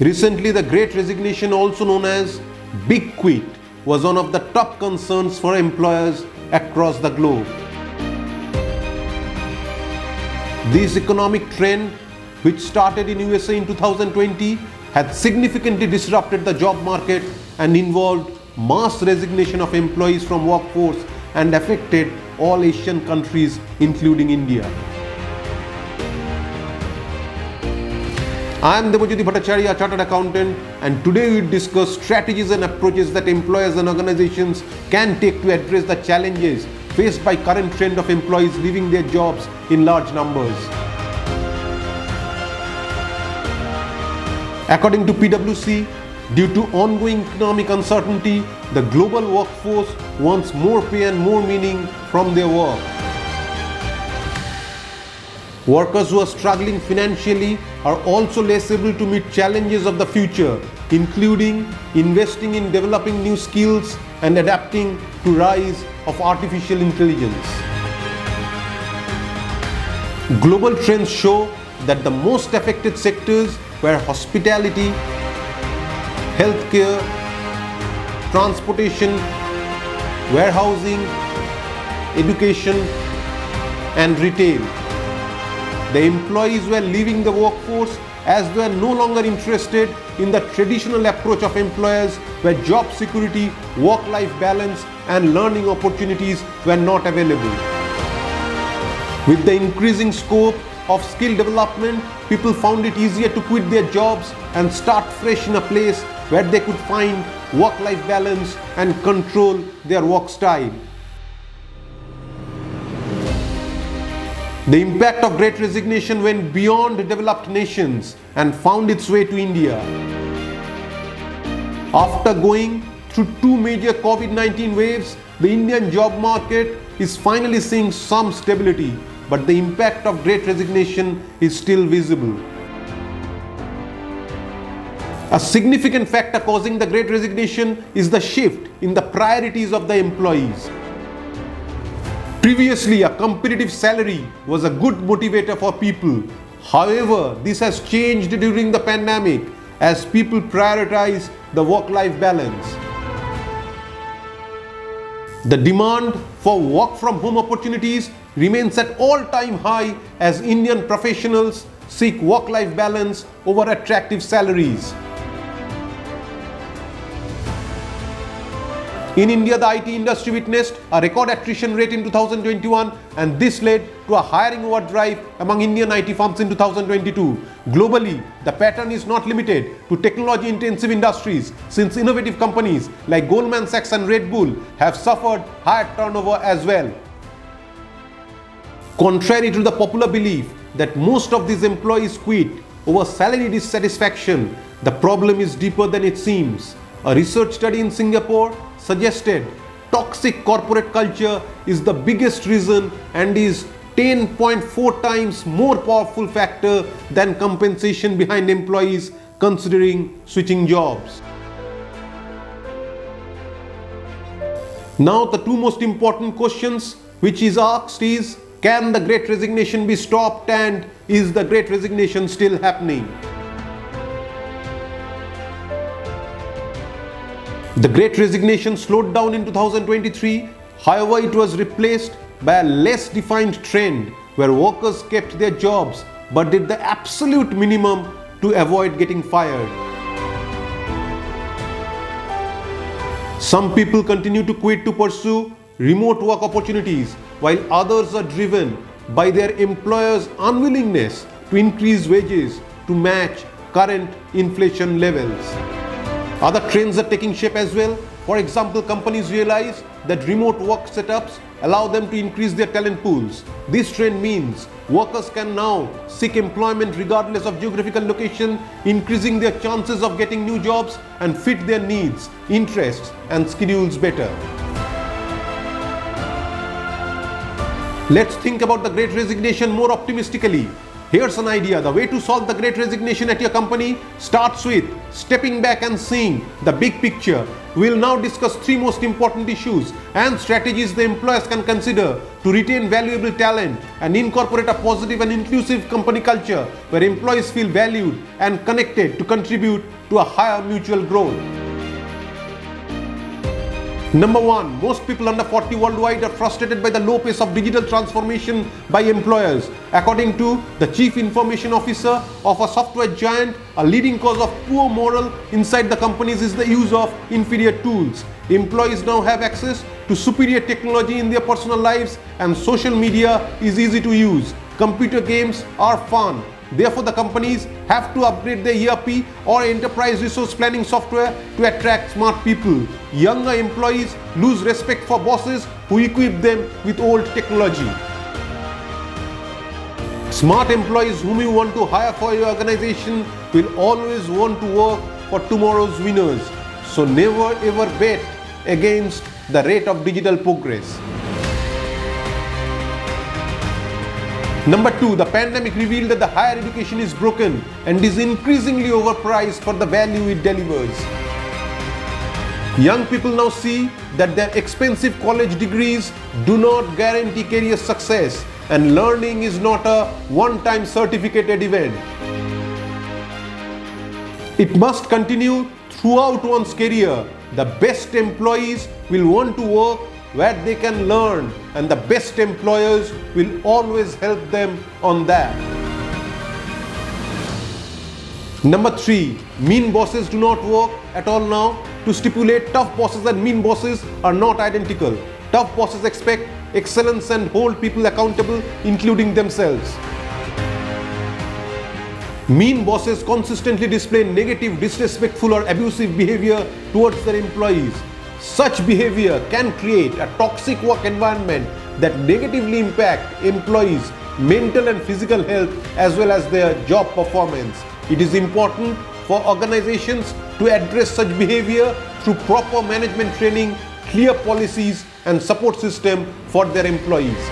Recently, the Great Resignation, also known as Big Quit, was one of the top concerns for employers across the globe. This economic trend, which started in USA in 2020, had significantly disrupted the job market and involved mass resignation of employees from workforce and affected all Asian countries, including India. I am Debajyoti Bhattacharya, Chartered Accountant, and today we will discuss strategies and approaches that employers and organizations can take to address the challenges faced by current trend of employees leaving their jobs in large numbers. According to PwC, due to ongoing economic uncertainty, the global workforce wants more pay and more meaning from their work. Workers who are struggling financially are also less able to meet challenges of the future, including investing in developing new skills and adapting to rise of artificial intelligence. Global trends show that the most affected sectors were hospitality, healthcare, transportation, warehousing, education, and retail. The employees were leaving the workforce as they were no longer interested in the traditional approach of employers where job security, work-life balance, and learning opportunities were not available. With the increasing scope of skill development, people found it easier to quit their jobs and start fresh in a place where they could find work-life balance and control their work style. The impact of Great Resignation went beyond developed nations and found its way to India. After going through two major COVID-19 waves, the Indian job market is finally seeing some stability, but the impact of Great Resignation is still visible. A significant factor causing the Great Resignation is the shift in the priorities of the employees. Previously, a competitive salary was a good motivator for people. However, this has changed during the pandemic as people prioritize the work-life balance. The demand for work-from-home opportunities remains at all-time high as Indian professionals seek work-life balance over attractive salaries. In India, the IT industry witnessed a record attrition rate in 2021, and this led to a hiring overdrive among Indian IT firms in 2022. Globally, the pattern is not limited to technology-intensive industries, since innovative companies like Goldman Sachs and Red Bull have suffered higher turnover as well. Contrary to the popular belief that most of these employees quit over salary dissatisfaction, the problem is deeper than it seems. A research study in Singapore suggested toxic corporate culture is the biggest reason and is 10.4 times more powerful factor than compensation behind employees considering switching jobs. Now the two most important questions which is asked is, can the Great Resignation be stopped, and is the Great Resignation still happening? The Great Resignation slowed down in 2023, however it was replaced by a less defined trend where workers kept their jobs but did the absolute minimum to avoid getting fired. Some people continue to quit to pursue remote work opportunities, while others are driven by their employers' unwillingness to increase wages to match current inflation levels. Other trends are taking shape as well. For example, companies realize that remote work setups allow them to increase their talent pools. This trend means workers can now seek employment regardless of geographical location, increasing their chances of getting new jobs and fit their needs, interests, and schedules better. Let's think about the Great Resignation more optimistically. Here's an idea. The way to solve the Great Resignation at your company starts with stepping back and seeing the big picture. we will now discuss three most important issues and strategies the employers can consider to retain valuable talent and incorporate a positive and inclusive company culture where employees feel valued and connected to contribute to a higher mutual growth. Number 1. Most people under 40 worldwide are frustrated by the low pace of digital transformation by employers. According to the Chief Information Officer of a software giant, a leading cause of poor morale inside the companies is the use of inferior tools. Employees now have access to superior technology in their personal lives, and social media is easy to use. Computer games are fun. Therefore, the companies have to upgrade their ERP or enterprise resource planning software to attract smart people. Younger employees lose respect for bosses who equip them with old technology. Smart employees whom you want to hire for your organization will always want to work for tomorrow's winners. So never ever bet against the rate of digital progress. Number 2, the pandemic revealed that the higher education is broken and is increasingly overpriced for the value it delivers. Young people now see that their expensive college degrees do not guarantee career success, and learning is not a one-time certificated event. It must continue throughout one's career. The best employees will want to work where they can learn, and the best employers will always help them on that. Number 3, mean bosses do not work at all now. To stipulate, tough bosses and mean bosses are not identical. Tough bosses expect excellence and hold people accountable, including themselves. Mean bosses consistently display negative, disrespectful or abusive behavior towards their employees. Such behavior can create a toxic work environment that negatively impacts employees' mental and physical health as well as their job performance. It is important for organizations to address such behavior through proper management training, clear policies and support system for their employees.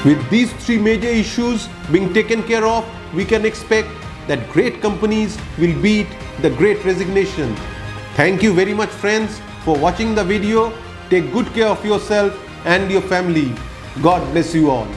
With these three major issues being taken care of, we can expect that great companies will beat the Great Resignation. Thank you very much, friends, for watching the video. Take good care of yourself and your family. God bless you all.